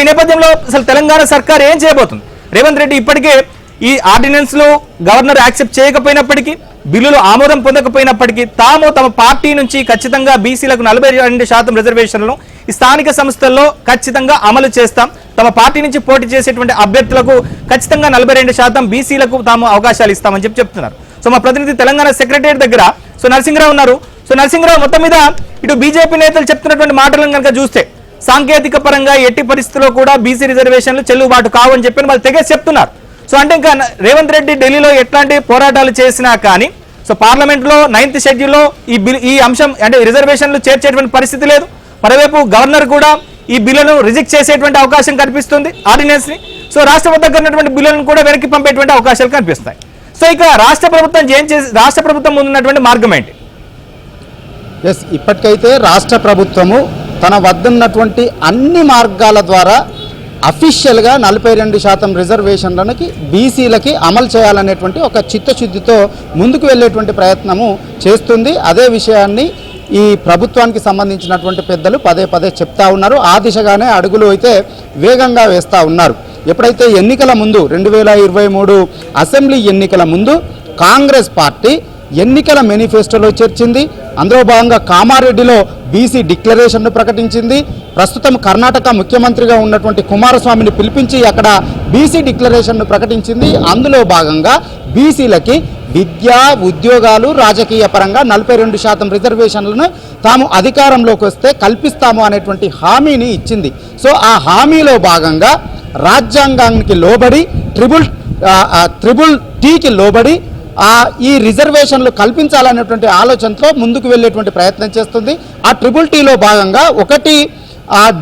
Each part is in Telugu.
నేపథ్యంలో అసలు తెలంగాణ సర్కార్ ఏం చేయబోతుంది? రేవంత్ రెడ్డి ఇప్పటికే ఈ ఆర్డినెన్స్ లో గవర్నర్ యాక్సెప్ట్ చేయకపోయినప్పటికీ, బిల్లులు ఆమోదం పొందకపోయినప్పటికీ తాము తమ పార్టీ నుంచి ఖచ్చితంగా బీసీలకు 42% రిజర్వేషన్లను ఈ స్థానిక సంస్థల్లో ఖచ్చితంగా అమలు చేస్తాం, తమ పార్టీ నుంచి పోటీ చేసేటువంటి అభ్యర్థులకు ఖచ్చితంగా 42% బీసీలకు తాము అవకాశాలు ఇస్తామని చెప్తున్నారు. సో మా ప్రతినిధి తెలంగాణ సెక్రటరియట్ దగ్గర నరసింహరావు ఉన్నారు. సో నరసింహరావు, మొత్తం మీద ఇటు బీజేపీ నేతలు చెప్తున్నటువంటి మాటలను కనుక చూస్తే సాంకేతిక పరంగా ఎట్టి పరిస్థితుల్లో కూడా బీసీ రిజర్వేషన్లు చెల్లుబాటు కావని చెప్పి వాళ్ళు తెగేసి చెప్తున్నారు. సో అంటే ఇంకా రేవంత్ రెడ్డి ఢిల్లీలో ఎట్లాంటి పోరాటాలు చేసినా కానీ సో పార్లమెంట్ లో 9th షెడ్యూల్లో ఈ అంశం అంటే రిజర్వేషన్లు చేర్చేటువంటి పరిస్థితి లేదు. మరోవైపు గవర్నర్ కూడా ఈ బిల్లును రిజెక్ట్ చేసేటువంటి అవకాశం కనిపిస్తుంది ఆర్డినెన్స్ ని. సో రాష్ట్రపతి ఉన్నటువంటి బిల్లులను కూడా వెనక్కి పంపేటువంటి అవకాశాలు కనిపిస్తాయి. సో ఇక రాష్ట్ర ప్రభుత్వం ముందున్నటువంటి మార్గం ఏంటి? ఇప్పటికైతే రాష్ట్ర ప్రభుత్వము తన వద్దన్నటువంటి అన్ని మార్గాల ద్వారా అఫీషియల్గా 42% రిజర్వేషన్లకి బీసీలకి అమలు చేయాలనేటువంటి ఒక చిత్తశుద్ధితో ముందుకు వెళ్ళేటువంటి ప్రయత్నము చేస్తుంది. అదే విషయాన్ని ఈ ప్రభుత్వానికి సంబంధించినటువంటి పెద్దలు పదే పదే చెప్తా ఉన్నారు. ఆ దిశగానే అడుగులు అయితే వేగంగా వేస్తూ ఉన్నారు. ఎప్పుడైతే ఎన్నికల ముందు 2023 అసెంబ్లీ ఎన్నికల ముందు కాంగ్రెస్ పార్టీ ఎన్నికల మేనిఫెస్టోలో చేర్చింది. అందులో భాగంగా కామారెడ్డిలో బీసీ డిక్లరేషన్ను ప్రకటించింది. ప్రస్తుతం కర్ణాటక ముఖ్యమంత్రిగా ఉన్నటువంటి కుమారస్వామిని పిలిపించి అక్కడ బీసీ డిక్లరేషన్ను ప్రకటించింది. అందులో భాగంగా బీసీలకి విద్య, ఉద్యోగాలు, రాజకీయ పరంగా 42% రిజర్వేషన్లను తాము అధికారంలోకి వస్తే కల్పిస్తాము అనేటువంటి హామీని ఇచ్చింది. సో ఆ హామీలో భాగంగా రాజ్యాంగానికి లోబడి ట్రిబుల్ టీకి లోబడి ఈ రిజర్వేషన్లు కల్పించాలనేటువంటి ఆలోచనతో ముందుకు వెళ్ళేటువంటి ప్రయత్నం చేస్తుంది. ఆ ట్రిబుల్ టీలో భాగంగా ఒకటి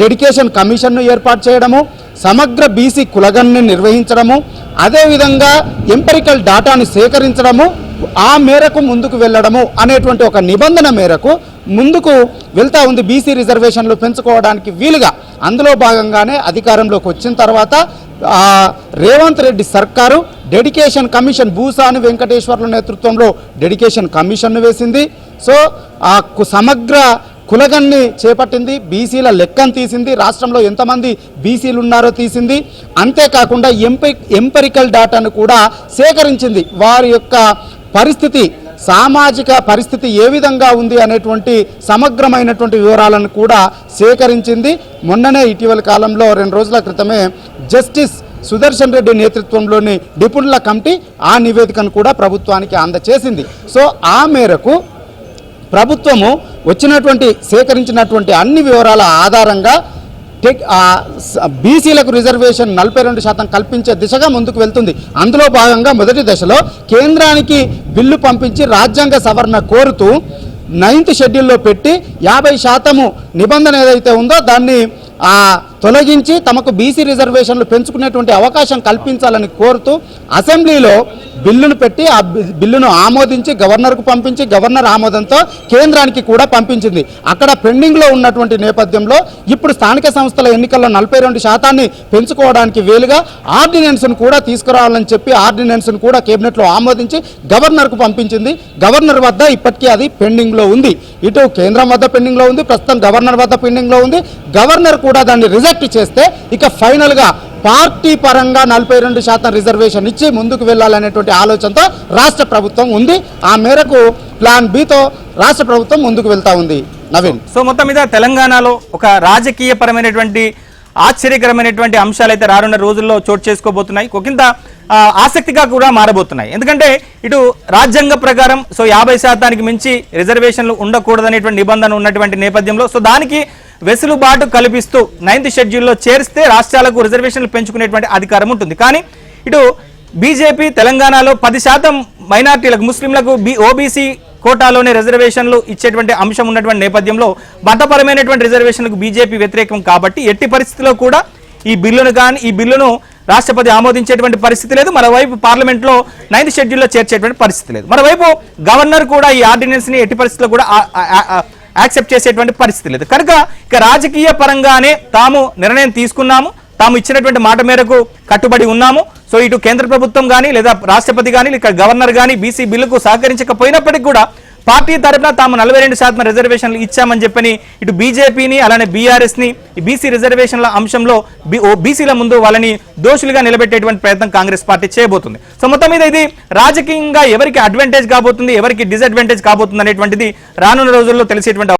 డెడికేషన్ కమిషన్ను ఏర్పాటు చేయడము, సమగ్ర బీసీ కులగణని నిర్వహించడము, అదేవిధంగా ఎంపెరికల్ డాటాను సేకరించడము, ఆ మేరకు ముందుకు వెళ్ళడము అనేటువంటి ఒక నిబంధన మేరకు ముందుకు వెళ్తూ ఉంది బీసీ రిజర్వేషన్లు పెంచుకోవడానికి వీలుగా. అందులో భాగంగానే అధికారంలోకి వచ్చిన తర్వాత రేవంత్ రెడ్డి సర్కారు డెడికేషన్ కమిషన్ భూసాని వెంకటేశ్వర్ల నేతృత్వంలో డెడికేషన్ కమిషన్ను వేసింది. సో ఆ సమగ్ర కులగణని చేపట్టింది, బీసీల లెక్కను తీసింది, రాష్ట్రంలో ఎంతమంది బీసీలు ఉన్నారో తీసింది. అంతేకాకుండా ఎంపెరికల్ డాటాను కూడా సేకరించింది. వారి యొక్క పరిస్థితి, సామాజిక పరిస్థితి ఏ విధంగా ఉంది అనేటువంటి సమగ్రమైనటువంటి వివరాలను కూడా సేకరించింది. మొన్ననే ఇటీవల కాలంలో 2 రోజుల క్రితమే జస్టిస్ సుదర్శన్ రెడ్డి నేతృత్వంలోని నిపుణుల కమిటీ ఆ నివేదికను కూడా ప్రభుత్వానికి అందజేసింది. సో ఆ మేరకు ప్రభుత్వము సేకరించినటువంటి అన్ని వివరాల ఆధారంగా బీసీలకు రిజర్వేషన్ 42% కల్పించే దిశగా ముందుకు వెళ్తుంది. అందులో భాగంగా మొదటి దశలో కేంద్రానికి బిల్లు పంపించి రాజ్యాంగ సవరణ కోరుతూ 9th షెడ్యూల్లో పెట్టి 50% నిబంధన ఏదైతే ఉందో దాన్ని తొలగించి తమకు బీసీ రిజర్వేషన్లు పెంచుకునేటువంటి అవకాశం కల్పించాలని కోరుతూ అసెంబ్లీలో బిల్లును పెట్టి ఆ బిల్లును ఆమోదించి గవర్నర్కు పంపించి గవర్నర్ ఆమోదంతో కేంద్రానికి కూడా పంపించింది. అక్కడ పెండింగ్లో ఉన్నటువంటి నేపథ్యంలో ఇప్పుడు స్థానిక సంస్థల ఎన్నికల్లో 42% పెంచుకోవడానికి వీలుగా ఆర్డినెన్స్ను కూడా తీసుకురావాలని చెప్పి ఆర్డినెన్స్ను కూడా కేబినెట్లో ఆమోదించి గవర్నర్కు పంపించింది. గవర్నర్ వద్ద ఇప్పటికీ అది పెండింగ్లో ఉంది. ఇటు కేంద్రం వద్ద పెండింగ్లో ఉంది, ప్రస్తుతం గవర్నర్ వద్ద పెండింగ్లో ఉంది. గవర్నర్ కూడా దాన్ని రిజెక్ట్ చేస్తే ఇక ఫైనల్గా పార్టీ పరంగా 42% రిజర్వేషన్ ఇచ్చి ముందుకు వెళ్ళాలనేటువంటి ఆలోచనతో రాష్ట్ర ప్రభుత్వం ఉంది. ఆ మేరకు ప్లాన్ బితో రాష్ట్ర ప్రభుత్వం ముందుకు వెళ్తా ఉంది. నవీన్, సో మొత్తం మీద తెలంగాణలో ఒక రాజకీయ పరమైనటువంటి ఆశ్చర్యకరమైనటువంటి అంశాలు అయితే రానున్న రోజుల్లో చోటు చేసుకోబోతున్నాయి, ఒకంత ఆసక్తిగా కూడా మారబోతున్నాయి. ఎందుకంటే ఇటు రాజ్యాంగ ప్రకారం సో 50% మించి రిజర్వేషన్లు ఉండకూడదనేటువంటి నిబంధన ఉన్నటువంటి నేపథ్యంలో సో దానికి వెసులుబాటు కల్పిస్తూ 9th షెడ్యూల్లో చేరిస్తే రాష్ట్రాలకు రిజర్వేషన్లు పెంచుకునేటువంటి అధికారం ఉంటుంది. కానీ ఇటు బీజేపీ తెలంగాణలో 10% మైనార్టీలకు, ముస్లింలకు ఓబీసీ కోటాలోనే రిజర్వేషన్లు ఇచ్చేటువంటి అంశం ఉన్నటువంటి నేపథ్యంలో మతపరమైనటువంటి రిజర్వేషన్లకు బీజేపీ వ్యతిరేకం కాబట్టి ఎట్టి పరిస్థితిలో కూడా ఈ బిల్లును రాష్ట్రపతి ఆమోదించేటువంటి పరిస్థితి లేదు. మరోవైపు పార్లమెంట్లో 9th షెడ్యూల్లో చేర్చేటువంటి పరిస్థితి లేదు. మరోవైపు గవర్నర్ కూడా ఈ ఆర్డినెన్స్ ని ఎట్టి పరిస్థితుల్లో కూడా యాక్సెప్ట్ చేసేటువంటి పరిస్థితి లేదు. కనుక ఇక రాజకీయ పరంగానే తాము నిర్ణయం తీసుకున్నాము, తాము ఇచ్చినటువంటి మాట మేరకు కట్టుబడి ఉన్నాము. సో ఇటు కేంద్ర ప్రభుత్వం కానీ లేదా రాష్ట్రపతి కానీ లేక గవర్నర్ కానీ బీసీ బిల్లుకు సహకరించకపోయినప్పటికీ కూడా పార్టీ తరఫున తాము 42% రిజర్వేషన్లు ఇచ్చామని చెప్పని ఇటు బీజేపీని అలానే బీఆర్ఎస్ ని బీసీ రిజర్వేషన్ల అంశంలో బీసీల ముందు వాళ్ళని దోషులుగా నిలబెట్టేటువంటి ప్రయత్నం కాంగ్రెస్ పార్టీ చేయబోతుంది. సో మొత్తం మీద ఇది రాజకీయంగా ఎవరికి అడ్వాంటేజ్ కాబోతుంది, ఎవరికి డిసడ్వాంటేజ్ కాబోతుంది అనేటువంటిది రానున్న రోజుల్లో తెలిసేటువంటి